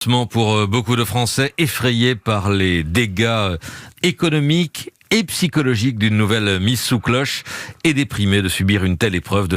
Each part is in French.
pansement pour beaucoup de Français effrayés par les dégâts économiques et psychologiques d'une nouvelle mise sous cloche et déprimés de subir une telle épreuve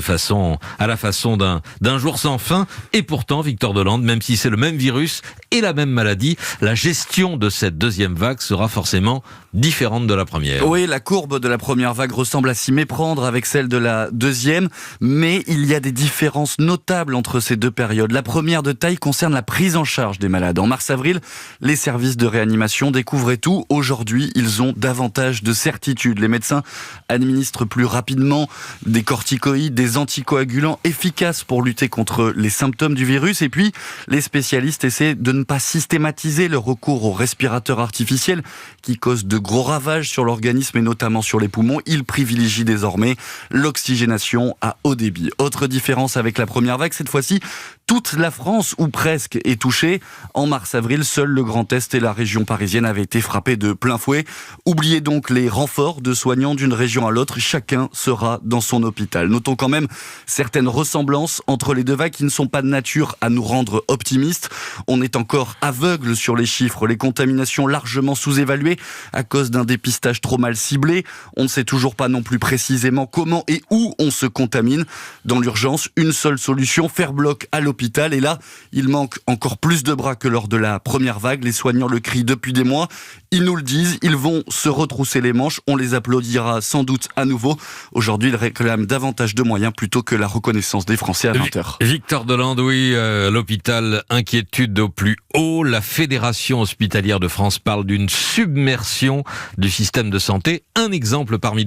à la façon d'un jour sans fin. Et pourtant, Victor Delande, même si c'est le même virus et la même maladie, la gestion de cette deuxième vague sera forcément différente de la première. Oui, la courbe de la première vague ressemble à s'y méprendre avec celle de la deuxième, mais il y a des différences notables entre ces deux périodes. La première de taille concerne la prise en charge des malades. En mars-avril, les services de réanimation découvraient tout. Aujourd'hui, ils ont davantage de certitude. Les médecins administrent plus rapidement des corticoïdes, des anticoagulants efficaces pour lutter contre les symptômes du virus. Et puis, les spécialistes essaient de ne pas systématiser le recours aux respirateurs artificiels qui causent de gros ravages sur l'organisme et notamment sur les poumons. Ils privilégient désormais l'oxygénation à haut débit. Autre différence avec la première vague, cette fois-ci, toute la France, ou presque, est touchée. En mars-avril, seul le Grand Est et la région parisienne avaient été frappés de plein fouet. Oubliez donc les renforts de soignants d'une région à l'autre. Chacun sera dans son hôpital. Notons quand même certaines ressemblances entre les deux vagues qui ne sont pas de nature à nous rendre optimistes. On est encore aveugle sur les chiffres. Les contaminations largement sous-évaluées à cause d'un dépistage trop mal ciblé. On ne sait toujours pas non plus précisément comment et où on se contamine. Dans l'urgence, une seule solution, faire bloc à l'hôpital. Et là, il manque encore plus de bras que lors de la première vague. Les soignants le crient depuis des mois. Ils nous le disent, ils vont se retrousser les manches. On les applaudira sans doute à nouveau. Aujourd'hui, ils réclament davantage de moyens plutôt que la reconnaissance des Français à 20h. Victor Delande, oui, l'hôpital, inquiétude au plus haut. La Fédération hospitalière de France parle d'une submersion du système de santé. Un exemple parmi